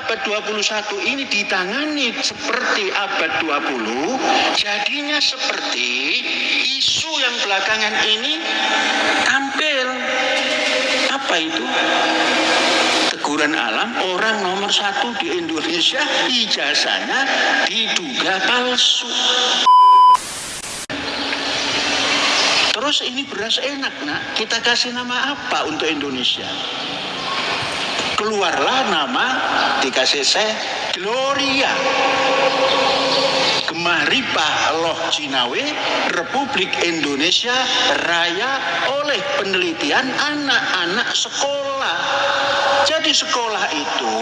abad 21 ini ditangani seperti abad 20, jadinya seperti isu yang belakangan ini tampil. Apa itu? Teguran alam, orang nomor 1 di Indonesia ijazahnya diduga palsu. Terus ini beras enak nak, kita kasih nama apa untuk Indonesia? Keluarlah nama, dikasih saya Gloria Gemaripah Loh Cinawe Republik Indonesia Raya oleh penelitian anak-anak sekolah. Jadi sekolah itu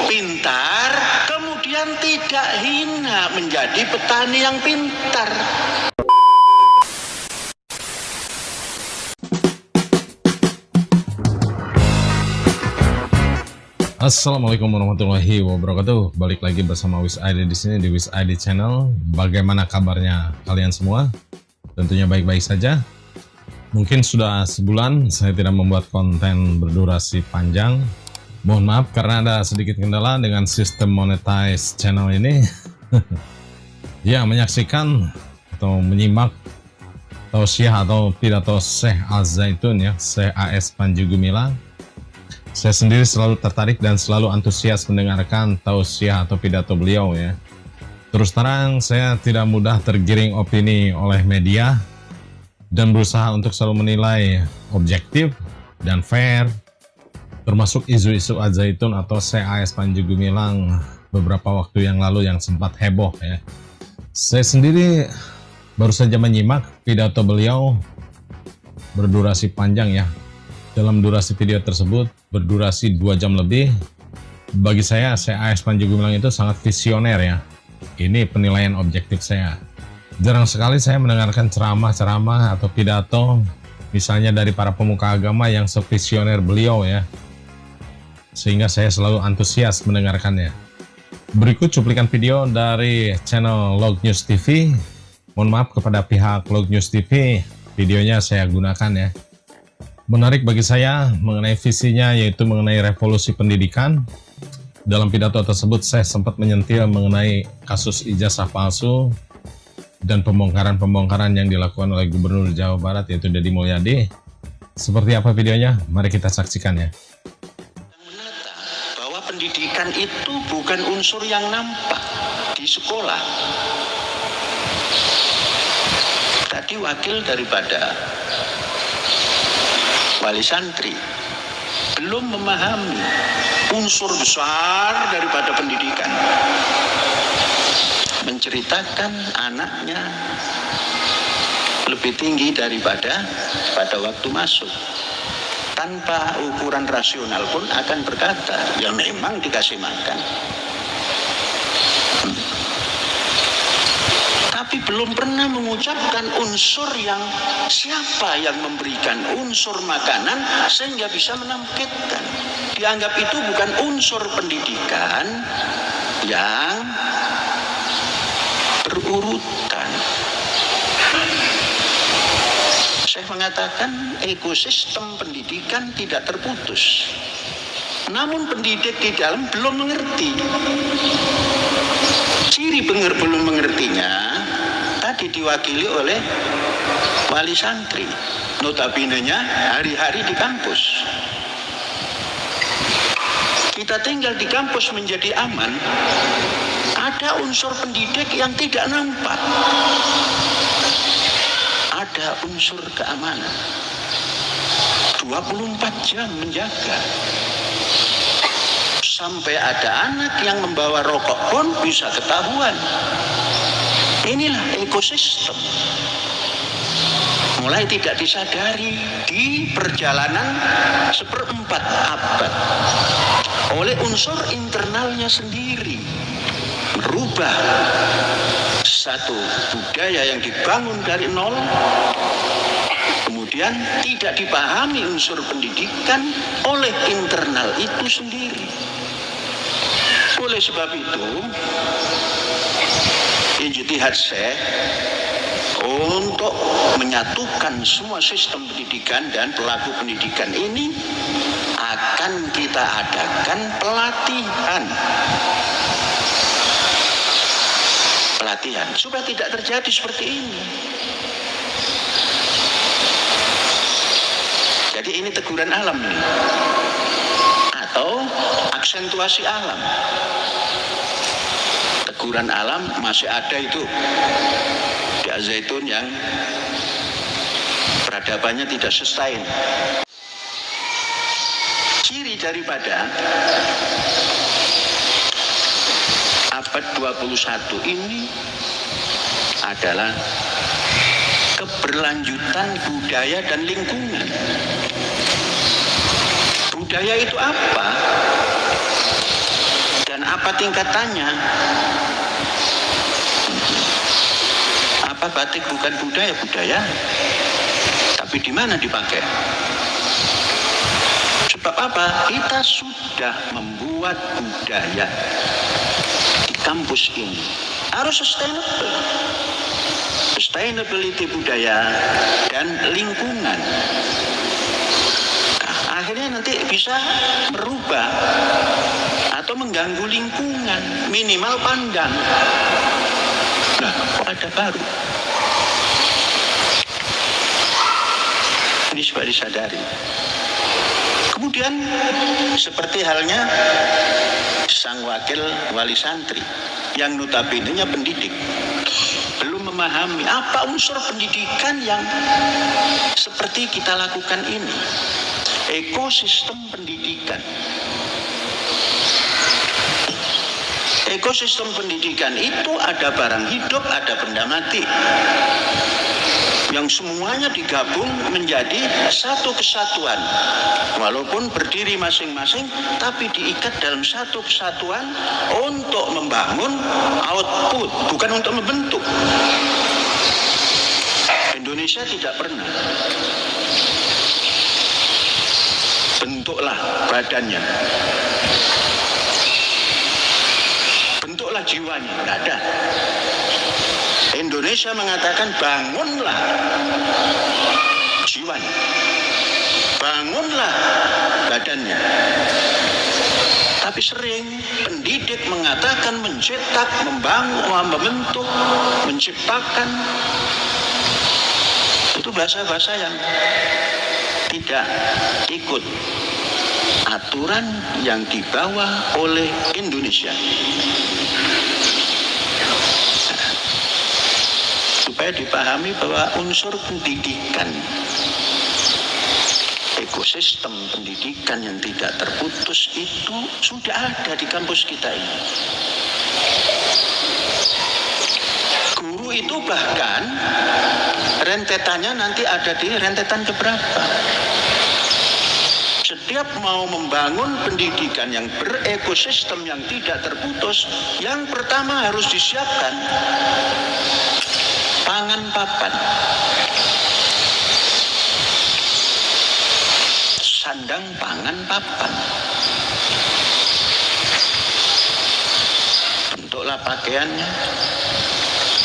pintar, kemudian tidak hina, menjadi petani yang pintar. Assalamualaikum warahmatullahi wabarakatuh. Balik lagi bersama Wis ID di sini di Wis ID Channel. Bagaimana kabarnya kalian semua? Tentunya baik-baik saja. Mungkin sudah sebulan saya tidak membuat konten berdurasi panjang. Mohon maaf karena ada sedikit kendala dengan sistem monetize channel ini. Ya, menyaksikan atau menyimak tausiah atau pidato Syekh Al-Zaitun ya, Syekh AS Panji Gumilang. Saya sendiri selalu tertarik dan selalu antusias mendengarkan tausiah atau pidato beliau ya. Terus terang saya tidak mudah tergiring opini oleh media dan berusaha untuk selalu menilai objektif dan fair, termasuk isu-isu Al-Zaitun atau Syekh AS Panji Gumilang beberapa waktu yang lalu yang sempat heboh ya. Saya sendiri baru saja menyimak pidato beliau berdurasi panjang ya. Dalam durasi video tersebut berdurasi 2 jam lebih. Bagi saya, Syekh AS Panji Gumilang itu sangat visioner ya. Ini penilaian objektif saya. Jarang sekali saya mendengarkan ceramah-ceramah atau pidato misalnya dari para pemuka agama yang sevisioner beliau ya. Sehingga saya selalu antusias mendengarkannya. Berikut cuplikan video dari channel Log News TV. Mohon maaf kepada pihak Log News TV, videonya saya gunakan ya. Menarik bagi saya mengenai visinya, yaitu mengenai revolusi pendidikan. Dalam pidato tersebut saya sempat menyentil mengenai kasus ijazah palsu dan pembongkaran-pembongkaran yang dilakukan oleh Gubernur Jawa Barat yaitu Deddy Mulyadi. Seperti apa videonya? Mari kita saksikan ya. Menata bahwa pendidikan itu bukan unsur yang nampak di sekolah. Tadi wakil daripada wali santri belum memahami unsur besar daripada pendidikan, menceritakan anaknya lebih tinggi daripada pada waktu masuk, tanpa ukuran rasional pun akan berkata ya memang dikasih makan, tapi belum pernah mengucapkan unsur yang siapa yang memberikan unsur makanan sehingga bisa menampilkan. Dianggap itu bukan unsur pendidikan yang berurutan. Saya mengatakan ekosistem pendidikan tidak terputus. Namun pendidik di dalam belum mengerti. Ciri belum mengertinya tadi diwakili oleh wali santri, notabene-nya hari-hari di kampus. Kita tinggal di kampus menjadi aman, ada unsur pendidik yang tidak nampak. Ada unsur keamanan. 24 jam menjaga. Sampai ada anak yang membawa rokok pun bisa ketahuan. Inilah ekosistem. Mulai tidak disadari di perjalanan 1/4 abad oleh unsur internalnya sendiri, merubah satu budaya yang dibangun dari nol, kemudian tidak dipahami unsur pendidikan oleh internal itu sendiri. Oleh sebab itu, ijtihad Syekh untuk menyatukan semua sistem pendidikan dan pelaku pendidikan ini akan kita adakan pelatihan supaya tidak terjadi seperti ini. Jadi ini teguran alam ini, atau aksentuasi alam. Teguran alam masih ada itu di Al-Zaitun yang peradabannya tidak sustain. Ciri daripada abad 21 ini adalah keberlanjutan budaya dan lingkungan. Budaya itu apa? Dan apa tingkatannya? Apa batik bukan budaya? Tapi di mana dipakai? Sebab apa? Kita sudah membuat budaya di kampus ini. Harus sustainability budaya dan lingkungan. Nah, akhirnya nanti bisa merubah atau mengganggu lingkungan, minimal pandang. Nah, kok ada baru? Ini supaya disadari. Kemudian seperti halnya sang wakil wali santri yang notabene-nya pendidik, belum memahami apa unsur pendidikan yang seperti kita lakukan ini. Ekosistem pendidikan. Ekosistem pendidikan itu ada barang hidup, ada benda mati, yang semuanya digabung menjadi satu kesatuan. Walaupun berdiri masing-masing, tapi diikat dalam satu kesatuan untuk membangun output, bukan untuk membentuk. Indonesia tidak pernah bentuklah badannya, bentuklah jiwanya, tidak ada. Indonesia mengatakan bangunlah jiwanya, bangunlah badannya. Tapi sering pendidik mengatakan mencetak, membangun, membentuk, menciptakan. Itu bahasa-bahasa yang tidak ikut aturan yang dibawa oleh Indonesia. Supaya dipahami bahwa unsur pendidikan, ekosistem pendidikan yang tidak terputus itu sudah ada di kampus kita ini. Guru itu bahkan rentetannya nanti ada di rentetan keberapa. Setiap mau membangun pendidikan yang berekosistem yang tidak terputus, yang pertama harus disiapkan pangan papan, sandang pangan papan. Bentuklah pakaiannya,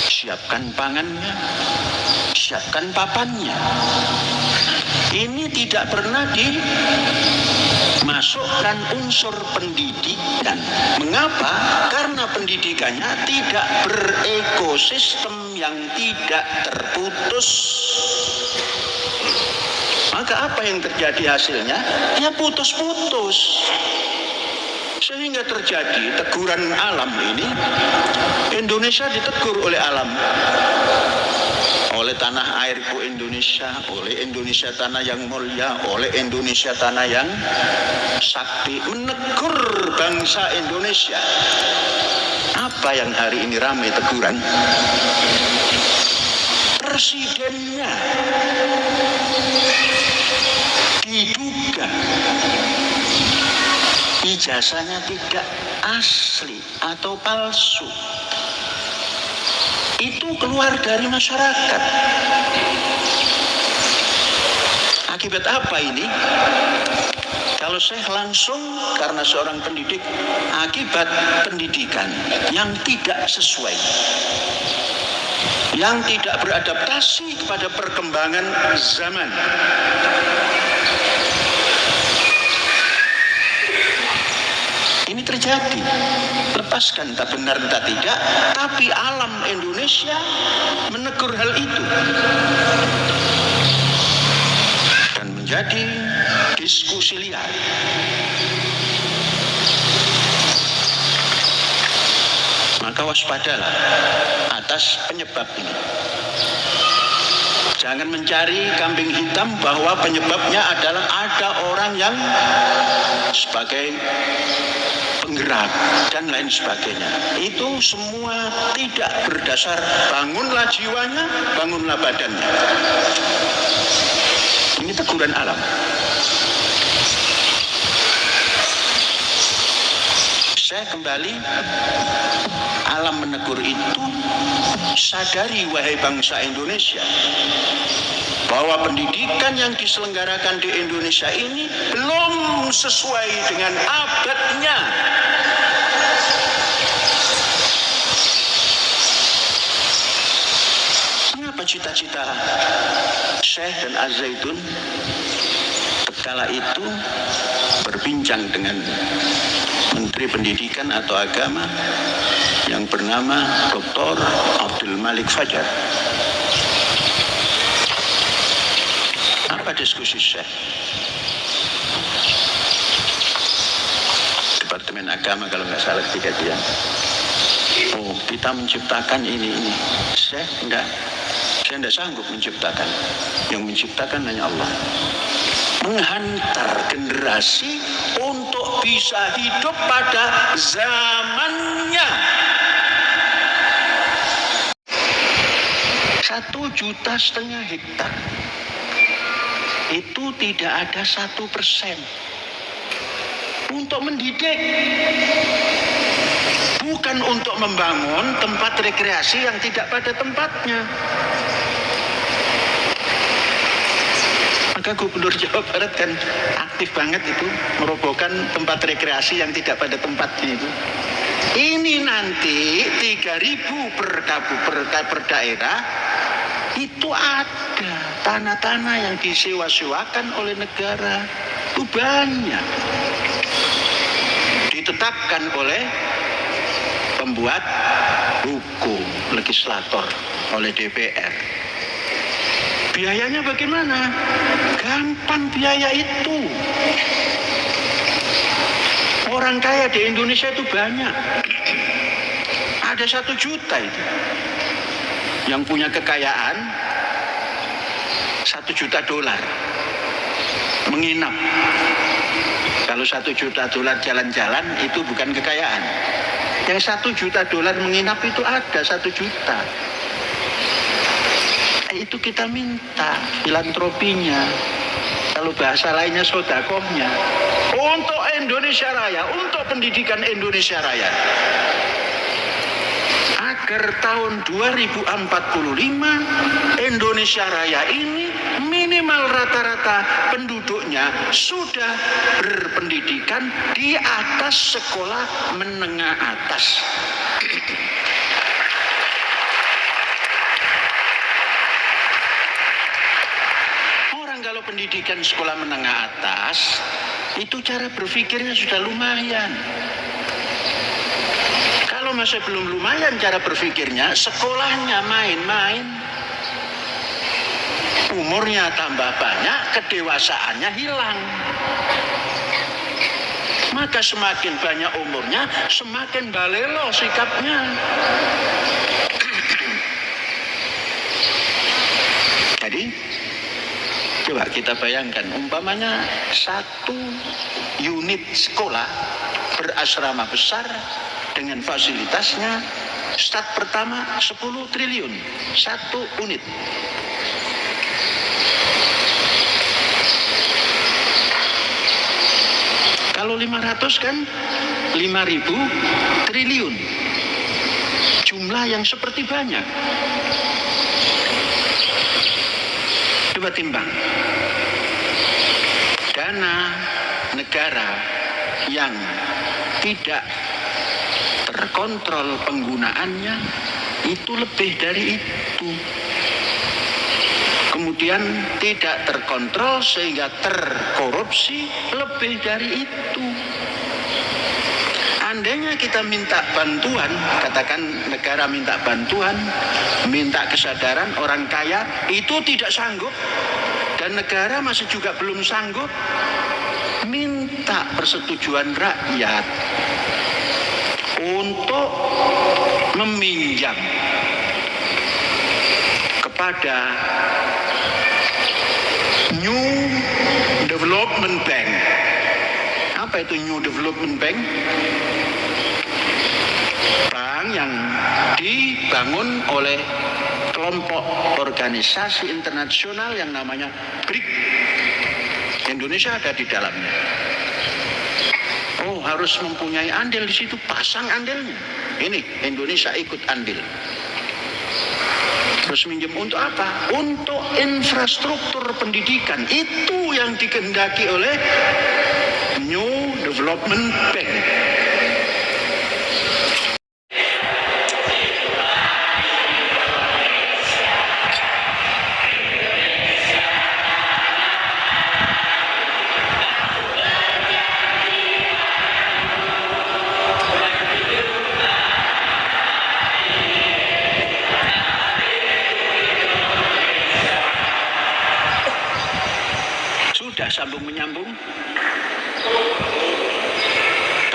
siapkan pangannya, siapkan papannya. Ini tidak pernah dimasukkan unsur pendidikan. Mengapa? Karena pendidikannya tidak berekosistem yang tidak terputus. Maka apa yang terjadi hasilnya? Ya putus-putus. Sehingga terjadi teguran alam ini. Indonesia ditegur oleh alam, oleh tanah airku Indonesia, oleh Indonesia tanah yang mulia, oleh Indonesia tanah yang sakti, menegur bangsa Indonesia. Apa yang hari ini ramai teguran? Presidennya diduga ijazahnya tidak asli atau palsu. Itu keluar dari masyarakat. Akibat apa ini? Kalau Syekh langsung karena seorang pendidik akibat pendidikan yang tidak sesuai, yang tidak beradaptasi kepada perkembangan zaman. Ini terjadi. Lepaskan tak benar tak tidak, tapi alam Indonesia menegur hal itu dan menjadi diskusi liar. Maka waspadalah atas penyebab ini. Jangan mencari kambing hitam bahwa penyebabnya adalah ada orang yang sebagai penggerak dan lain sebagainya. Itu semua tidak berdasar. Bangunlah jiwanya, bangunlah badannya. Ini teguran alam. Saya kembali, alam menegur itu, sadari wahai bangsa Indonesia, bahwa pendidikan yang diselenggarakan di Indonesia ini belum sesuai dengan abadnya. Mengapa cita-cita Syekh dan Az-Zaitun kala itu berbincang dengan Menteri Pendidikan atau Agama yang bernama Dr. Abdul Malik Fajar. Apa diskusi Syekh? Departemen Agama kalau nggak salah ketika dia, oh kita menciptakan ini. Syekh enggak, saya enggak sanggup menciptakan. Yang menciptakan hanya Allah. Menghantar generasi untuk bisa hidup pada zamannya. 1,5 juta hektar itu tidak ada 1% untuk mendidik, bukan untuk membangun tempat rekreasi yang tidak pada tempatnya. Maka Gubernur Jawa Barat kan aktif banget itu merobohkan tempat rekreasi yang tidak pada tempatnya itu. Ini nanti 3.000 per daerah itu ada tanah-tanah yang disewa-sewakan oleh negara. Itu banyak. Ditetapkan oleh pembuat hukum, legislator, oleh DPR. Biayanya bagaimana? Gampang biaya itu. Orang kaya di Indonesia itu banyak. Ada 1 juta itu. Yang punya kekayaan $1 juta menginap. Kalau $1 juta jalan-jalan itu bukan kekayaan. Yang $1 juta menginap itu ada 1 juta. Itu kita minta filantropinya, kalau bahasa lainnya sodakohnya, untuk Indonesia Raya, untuk pendidikan Indonesia Raya, agar tahun 2045 Indonesia Raya ini minimal rata-rata penduduknya sudah berpendidikan di atas sekolah menengah atas. Kalau pendidikan sekolah menengah atas itu cara berpikirnya sudah lumayan. Kalau masih belum lumayan cara berpikirnya, sekolahnya main-main, umurnya tambah banyak, kedewasaannya hilang. Maka semakin banyak umurnya, semakin balelo sikapnya. Jadi coba kita bayangkan, umpamanya 1 unit sekolah berasrama besar dengan fasilitasnya, start pertama 10 triliun 1 unit. Kalau 500 kan 5.000 triliun. Jumlah yang seperti banyak. Coba timbang. Dana negara yang tidak terkontrol penggunaannya itu lebih dari itu. Kemudian tidak terkontrol sehingga terkorupsi lebih dari itu. Andainya kita minta bantuan, katakan negara minta bantuan, minta kesadaran orang kaya, itu tidak sanggup dan negara masih juga belum sanggup, minta persetujuan rakyat untuk meminjam kepada New Development Bank. Apa itu New Development Bank? Bank yang dibangun oleh kelompok organisasi internasional yang namanya BRIC. Indonesia ada di dalamnya. Oh, harus mempunyai andil di situ, pasang andilnya. Ini Indonesia ikut andil. Terus minjem untuk apa? Untuk infrastruktur pendidikan. Itu yang dikehendaki oleh New Development Bank. Sambung menyambung,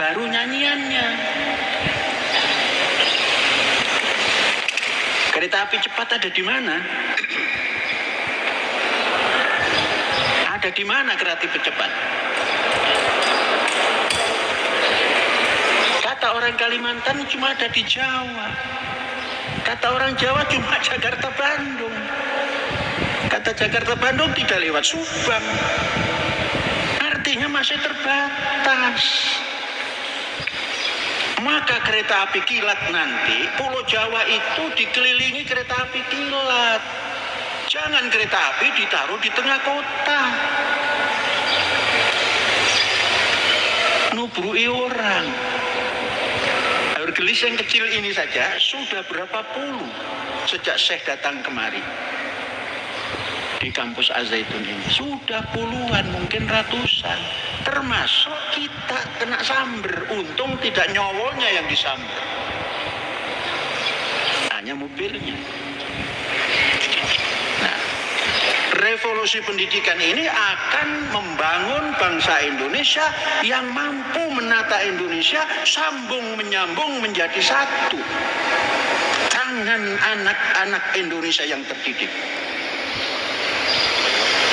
baru nyanyiannya. Kereta api cepat ada di mana? Ada di mana kereta api cepat? Kata orang Kalimantan cuma ada di Jawa. Kata orang Jawa cuma Jakarta Bandung. Kata Jakarta Bandung tidak lewat Subang. Artinya masih terbatas. Maka kereta api kilat nanti, Pulau Jawa itu dikelilingi kereta api kilat. Jangan kereta api ditaruh di tengah kota. Nubrui orang. Air gelis yang kecil ini saja sudah berapa puluh sejak Syekh datang kemari. Di kampus Al-Zaitun ini sudah puluhan, mungkin ratusan, termasuk kita kena samber. Untung tidak nyawanya yang disamber, hanya mobilnya. Nah, revolusi pendidikan ini akan membangun bangsa Indonesia yang mampu menata Indonesia sambung menyambung menjadi satu. Tangan anak-anak Indonesia yang terdidik.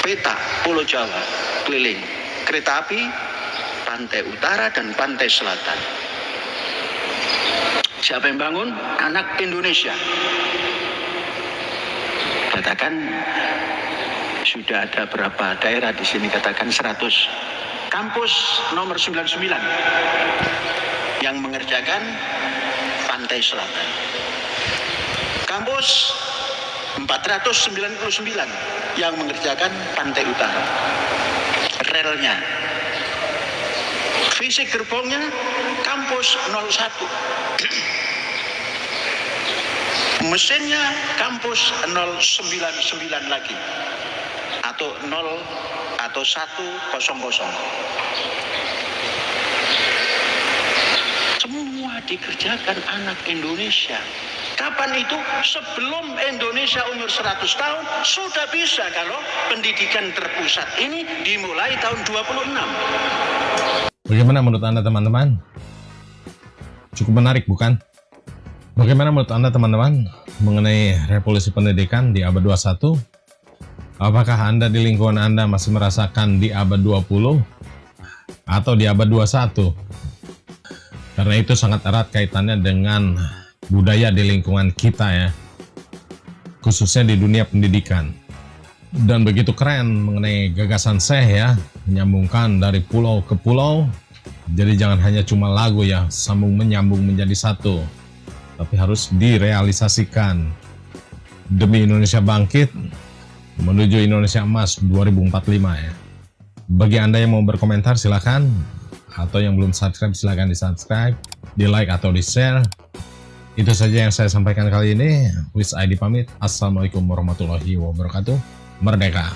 Peta Pulau Jawa keliling, kereta api pantai utara dan pantai selatan. Siapa yang bangun? Anak Indonesia. Katakan sudah ada berapa daerah di sini, katakan 100. Kampus nomor 99 yang mengerjakan pantai selatan. Kampus 499 yang mengerjakan pantai utara. Relnya, fisik gerbongnya kampus 01. Mesinnya kampus 099 lagi. Atau 0 atau 100. Semua dikerjakan anak Indonesia. Kapan itu? Sebelum Indonesia umur 100 tahun sudah bisa kalau pendidikan terpusat ini dimulai tahun 26. Bagaimana menurut Anda teman-teman? Cukup menarik bukan? Bagaimana menurut Anda teman-teman mengenai revolusi pendidikan di abad 21? Apakah Anda di lingkungan Anda masih merasakan di abad 20 atau di abad 21? Karena itu sangat erat kaitannya dengan budaya di lingkungan kita ya, khususnya di dunia pendidikan. Dan begitu keren mengenai gagasan Syekh ya, menyambungkan dari pulau ke pulau. Jadi jangan hanya cuma lagu ya, sambung menyambung menjadi satu, tapi harus direalisasikan demi Indonesia bangkit menuju Indonesia emas 2045 ya. Bagi Anda yang mau berkomentar silahkan, atau yang belum subscribe silahkan di subscribe, di like atau di share. Itu saja yang saya sampaikan kali ini. Wiz ID pamit. Assalamualaikum warahmatullahi wabarakatuh. Merdeka!